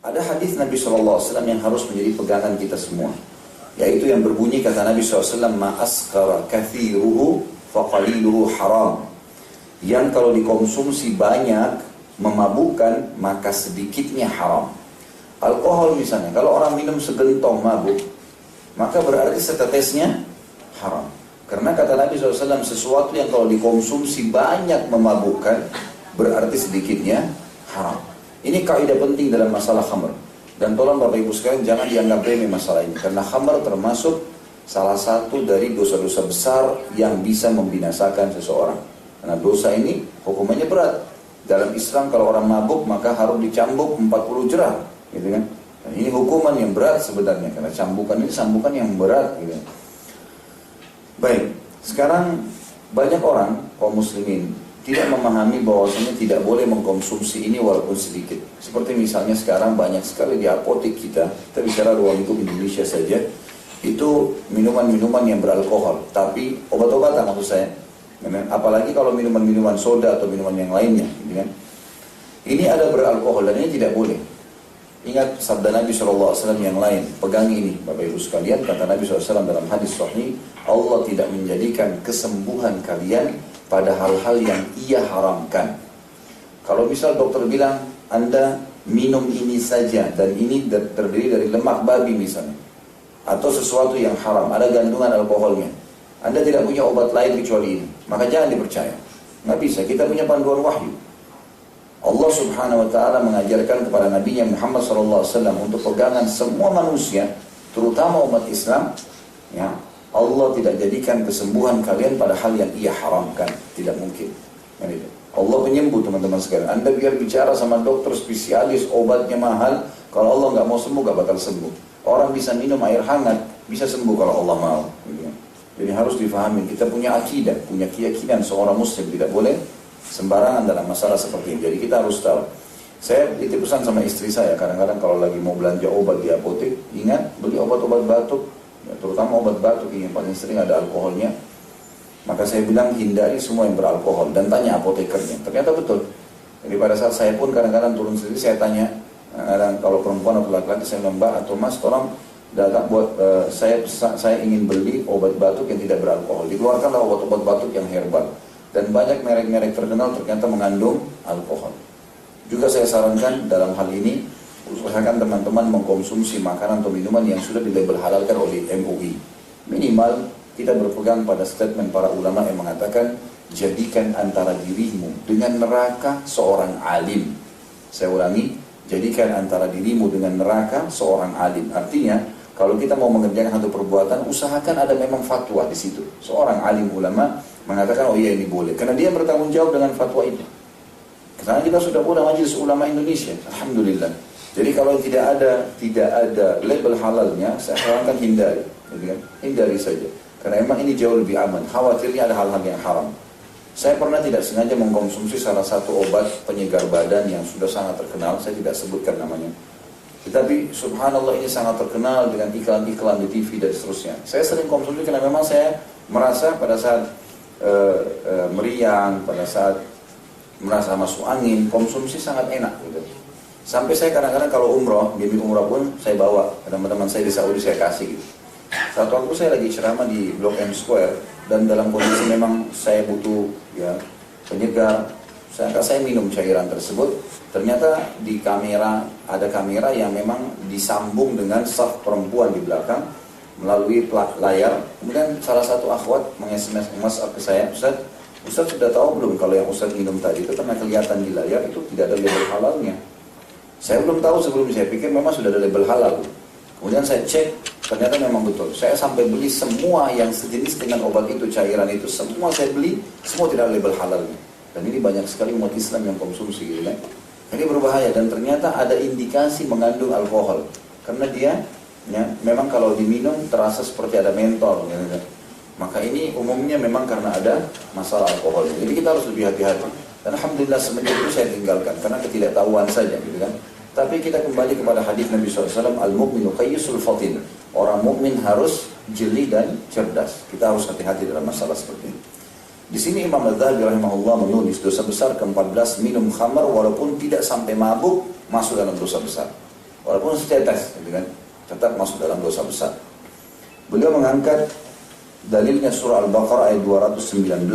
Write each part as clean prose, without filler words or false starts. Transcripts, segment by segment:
Ada hadis Nabi SAW yang harus menjadi pegangan kita semua, yaitu yang berbunyi kata Nabi SAW, ma askara kathiruhu faqaliluhu haram. Yang kalau dikonsumsi banyak memabukkan, maka sedikitnya haram. Alkohol misalnya, kalau orang minum segentong mabuk, maka berarti setetesnya haram. Karena kata Nabi SAW, sesuatu yang kalau dikonsumsi banyak memabukkan, berarti sedikitnya haram. Ini kaidah penting dalam masalah khamr. Dan tolong Bapak Ibu sekalian jangan dianggap remeh masalah ini. Karena khamr termasuk salah satu dari dosa-dosa besar yang bisa membinasakan seseorang. Karena dosa ini hukumannya berat. Dalam Islam kalau orang mabuk maka harus dicambuk 40 jerah, gitu kan? Dan ini hukuman yang berat sebenarnya, karena cambukan ini cambukan yang berat, gitu. Baik, sekarang banyak orang kaum muslimin tidak memahami bahwasanya tidak boleh mengkonsumsi ini walaupun sedikit. Seperti misalnya sekarang banyak sekali di apotek kita bicara ruang lingkup Indonesia saja, itu minuman-minuman yang beralkohol, tapi obat-obatan maksud saya. Apalagi kalau minuman-minuman soda atau minuman yang lainnya, gitu kan. Ini ada beralkohol dan ini tidak boleh. Ingat sabda Nabi SAW yang lain, pegang ini Bapak Ibu sekalian, kata Nabi SAW dalam hadis sahih, Allah tidak menjadikan kesembuhan kalian pada hal-hal yang ia haramkan. Kalau misal dokter bilang, Anda minum ini saja, dan ini terdiri dari lemak babi misalnya, atau sesuatu yang haram, ada kandungan alkoholnya, Anda tidak punya obat lain kecuali ini, maka jangan dipercaya. Nggak bisa, kita punya panduan wahyu. Allah Subhanahu wa Ta'ala mengajarkan kepada Nabi Muhammad SAW untuk pegangan semua manusia, terutama umat Islam, ya, Allah tidak jadikan kesembuhan kalian pada hal yang ia haramkan. Tidak mungkin. Allah penyembuh teman-teman sekalian. Anda biar bicara sama dokter spesialis, obatnya mahal, kalau Allah nggak mau sembuh, nggak bakal sembuh. Orang bisa minum air hangat, bisa sembuh kalau Allah mau. Jadi harus difahami, kita punya akidah, punya keyakinan seorang muslim tidak boleh sembarangan dalam masalah seperti ini. Jadi kita harus tahu. Saya titip pesan sama istri saya, kadang-kadang kalau lagi mau belanja obat di apotek, ingat beli obat-obat batuk, ya, terutama obat batuk ini yang paling sering ada alkoholnya. Maka saya bilang hindari semua yang beralkohol dan tanya apotekernya. Ternyata betul. Jadi pada saat saya pun kadang-kadang turun sendiri, saya tanya, kadang kalau perempuan atau laki-laki saya bilang, Mbak atau Mas, tolong datang buat saya ingin beli obat batuk yang tidak beralkohol. Dikeluarkanlah obat-obat batuk yang herbal. Dan banyak merek-merek terkenal ternyata mengandung alkohol. Juga saya sarankan dalam hal ini, usahakan teman-teman mengkonsumsi makanan atau minuman yang sudah dilabel halalkan oleh MUI. Minimal kita berpegang pada statement para ulama yang mengatakan, jadikan antara dirimu dengan neraka seorang alim. Saya ulangi, jadikan antara dirimu dengan neraka seorang alim. Artinya, kalau kita mau mengerjakan satu perbuatan, usahakan ada memang fatwa di situ. Seorang alim ulama mengatakan, oh iya ini boleh. Karena dia bertanggung jawab dengan fatwa itu. Karena kita sudah punya majelis ulama Indonesia, alhamdulillah. Jadi kalau tidak ada label halalnya, saya sarankan hindari. Hindari saja. Karena memang ini jauh lebih aman. Khawatirnya ada hal-hal yang haram. Saya pernah tidak sengaja mengkonsumsi salah satu obat penyegar badan yang sudah sangat terkenal. Saya tidak sebutkan namanya. Tetapi subhanallah ini sangat terkenal dengan iklan-iklan di TV dan seterusnya. Saya sering konsumsi karena memang saya merasa pada saat meriang, pada saat merasa masuk angin, konsumsi sangat enak gitu. Sampai saya kadang-kadang kalau umroh, bimbing umroh pun saya bawa teman-teman saya di Saudi, saya kasih gitu. Satu waktu saya lagi ceramah di Blok M Square dan dalam kondisi memang saya butuh ya penyegar, saya minum cairan tersebut. Ternyata di kamera ada kamera yang memang disambung dengan staff perempuan di belakang melalui plat layar. Kemudian salah satu akhwat meng-SMS ke saya, Ustaz sudah tahu belum kalau yang Ustaz minum tadi itu karena kelihatan di layar itu tidak ada label halalnya. Saya belum tahu sebelumnya, saya pikir memang sudah ada label halal. Kemudian saya cek, ternyata memang betul. Saya sampai beli semua yang sejenis dengan obat itu, cairan itu, semua saya beli, semua tidak ada label halalnya. Dan ini banyak sekali umat Islam yang konsumsi gitu kan. Ini berbahaya dan ternyata ada indikasi mengandung alkohol. Karena dia ya, memang kalau diminum terasa seperti ada mentol gitu. Maka ini umumnya memang karena ada masalah alkohol. Jadi kita harus lebih hati-hati. Dan alhamdulillah semenjak itu saya tinggalkan karena ketidaktahuan saja gitu kan. Tapi kita kembali kepada hadis Nabi SAW, al-mu'minu qayyisul fatin. Orang mukmin harus jeli dan cerdas. Kita harus hati-hati dalam masalah seperti ini. Di sini Imam Al-Dhahabi rahimahullah menulis dosa besar ke-14 minum khamar walaupun tidak sampai mabuk masuk dalam dosa besar. walaupun setetes, gitu kan, tetap masuk dalam dosa besar. Beliau mengangkat dalilnya surah Al-Baqarah ayat 219.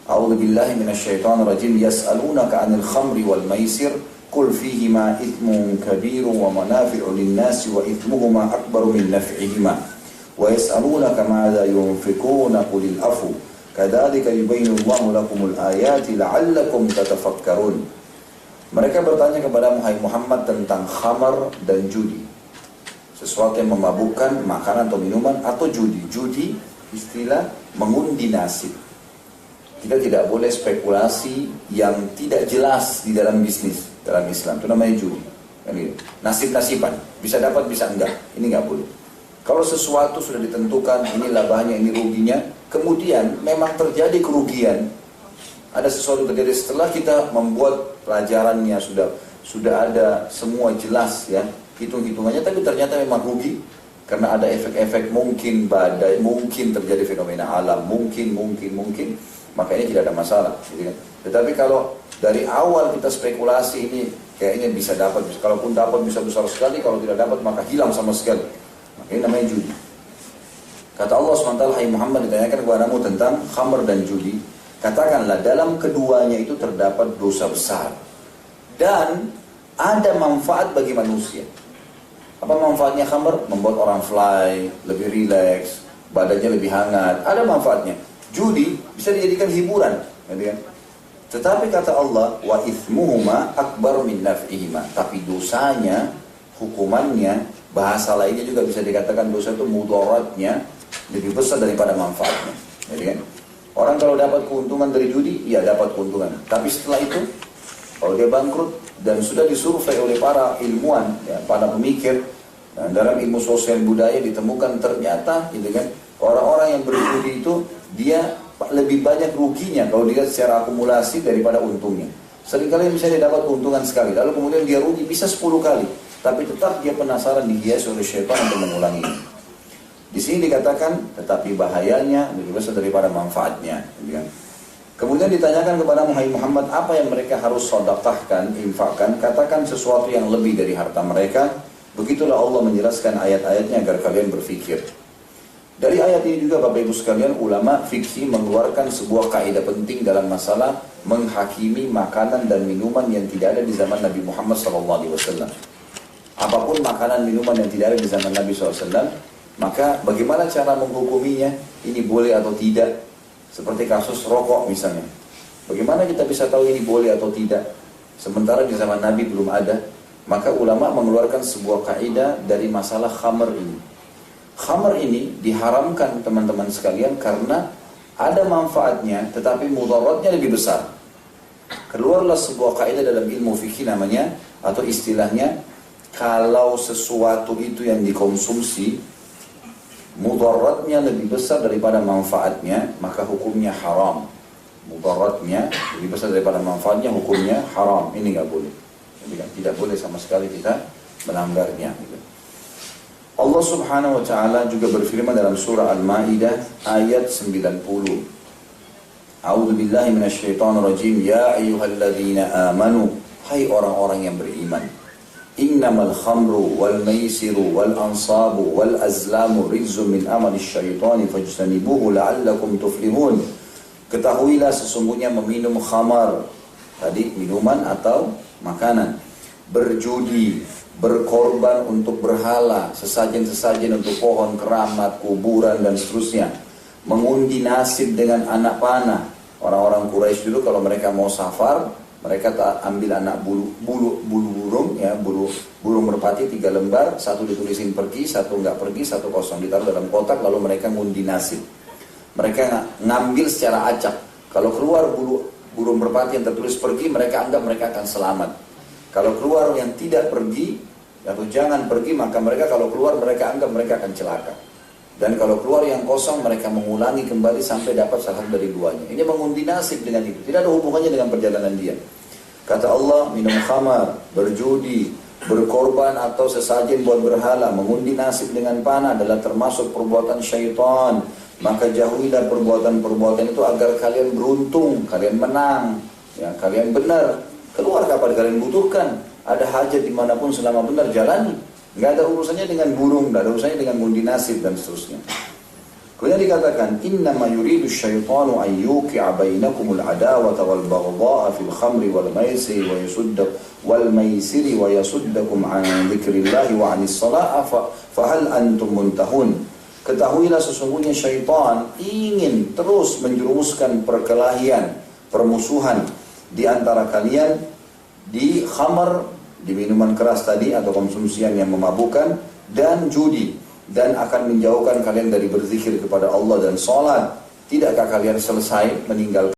A'udzu billahi minasyaitonir rajim. Yas'alunaka 'anil khamri wal maisir qul fihima ithmun kabirun wa manafi'u lin-nasi wa ithmuhuma akbaru min naf'ihima wa yas'alunaka ma'adza yunfiquna qulil afu kadzalika yubayyinu Allahu lakumul ayati la'allakum tatafakkarun. Mereka bertanya kepada Muhammad tentang khamar dan judi, sesuatu yang memabukkan, makanan atau minuman, atau judi. Judi istilah mengundi nasib. Kita tidak boleh spekulasi yang tidak jelas di dalam bisnis, dalam Islam. Itu namanya judi. Nasib-nasiban, bisa dapat, bisa enggak. Ini enggak boleh. Kalau sesuatu sudah ditentukan, ini labahnya, ini ruginya, kemudian memang terjadi kerugian, ada sesuatu terjadi setelah kita membuat pelajarannya, sudah ada semua jelas ya, hitung-hitungannya, tapi ternyata memang rugi karena ada efek-efek, mungkin badai, mungkin terjadi fenomena alam, mungkin, maka ini tidak ada masalah, gitu kan. Tetapi kalau dari awal kita spekulasi ini kayaknya bisa dapat, kalaupun dapat bisa besar sekali, kalau tidak dapat maka hilang sama sekali, maka ini namanya judi. Kata Allah SWT, hai Muhammad, ditanyakan kepadamu tentang khamr dan judi, katakanlah dalam keduanya itu terdapat dosa besar dan ada manfaat bagi manusia. Apa manfaatnya khamr? Membuat orang fly, lebih rileks, badannya lebih hangat. Ada manfaatnya. Judi bisa dijadikan hiburan, gitu kan? Tetapi kata Allah, wa ithmuhuma akbar min naf'ihima. Tapi dosanya, hukumannya, bahasa lainnya juga bisa dikatakan dosa itu mudaratnya lebih besar daripada manfaatnya, gitu kan? Orang kalau dapat keuntungan dari judi, ya dapat keuntungan. Tapi setelah itu, kalau dia bangkrut dan sudah disurvei oleh para ilmuwan, ya, para pemikir, dan dalam ilmu sosial budaya ditemukan ternyata, gitu kan, orang-orang yang berjudi itu dia lebih banyak ruginya kalau dilihat secara akumulasi daripada untungnya. Seringkali misalnya dia dapat keuntungan sekali, lalu kemudian dia rugi bisa 10 kali, tapi tetap dia penasaran, dihias oleh syaitan untuk mengulanginya. Di sini dikatakan, tetapi bahayanya lebih besar daripada manfaatnya. Kemudian ditanyakan kepada Muhammad, apa yang mereka harus sedekahkan, infakkan? Katakan sesuatu yang lebih dari harta mereka. Begitulah Allah menjelaskan ayat-ayatnya agar kalian berfikir. Dari ayat ini juga Bapak Ibu sekalian, ulama fikih mengeluarkan sebuah kaidah penting dalam masalah menghakimi makanan dan minuman yang tidak ada di zaman Nabi Muhammad SAW. Apapun makanan minuman yang tidak ada di zaman Nabi SAW, maka bagaimana cara menghukuminya? Ini boleh atau tidak? Seperti kasus rokok misalnya. Bagaimana kita bisa tahu ini boleh atau tidak? Sementara di zaman Nabi belum ada. Maka ulama mengeluarkan sebuah kaidah dari masalah khamr ini. Khamr ini diharamkan teman-teman sekalian karena ada manfaatnya tetapi mudaratnya lebih besar. Keluarlah sebuah kaidah dalam ilmu fikih namanya, atau istilahnya, kalau sesuatu itu yang dikonsumsi mudaratnya lebih besar daripada manfaatnya, maka hukumnya haram. Mudaratnya lebih besar daripada manfaatnya, hukumnya haram. Ini nggak boleh. Tidak boleh sama sekali kita melanggarnya. Allah Subhanahu wa Ta'ala juga berfirman dalam surah Al-Maidah ayat 90. A'udzu billahi minasyaitonir rajim. Ya ayyuhalladzina amanu, hai orang-orang yang beriman. Innamal khamru wal maisiru wal ansabu wal azlamu rizqun min amali syaitani fajtanibuhu la'allakum tuflihun. Ketahuilah sesungguhnya meminum khamar, tadi minuman atau makanan, berjudi, berkorban untuk berhala, sesajen-sesajen untuk pohon keramat, kuburan dan seterusnya, mengundi nasib dengan anak panah. Orang-orang Quraisy dulu kalau mereka mau safar, mereka ambil anak bulu burung, ya, burung merpati 3 lembar, satu ditulisin pergi, satu enggak pergi, satu kosong, ditaruh dalam kotak, lalu mereka ngundi nasib. Mereka ngambil secara acak. Kalau keluar burung merpati yang tertulis pergi, mereka anggap mereka akan selamat. Kalau keluar yang tidak pergi atau jangan pergi, maka mereka kalau keluar mereka anggap mereka akan celaka. Dan kalau keluar yang kosong, mereka mengulangi kembali sampai dapat salah satu dari duanya. Ini mengundi nasib dengan itu, tidak ada hubungannya dengan perjalanan dia. Kata Allah, minum khamar, berjudi, berkorban atau sesajen buat berhala, mengundi nasib dengan panah adalah termasuk perbuatan syaitan. Maka jauhilah perbuatan-perbuatan itu agar kalian beruntung, kalian menang, ya, kalian benar. Keluar kapan kalian butuhkan. ada hajat dimanapun selama benar jalani. Nggak ada urusannya dengan burung, nggak ada urusannya dengan ngundi nasib dan seterusnya. Kemudian dikatakan, innama yuridu syaitanu an yuqi'a bainakumul adawata wal baghdha'a fil khamri wal maisiri wa yasuddakum an dzikrillahi wa 'anis salati fa hal antum muntahun. Ketahuilah sesungguhnya syaitan ingin terus menjerumuskan perkelahian, permusuhan di antara kalian di khamar, di minuman keras tadi atau konsumsian yang memabukkan, dan judi, dan akan menjauhkan kalian dari berzikir kepada Allah dan sholat. Tidakkah kalian selesai meninggalkan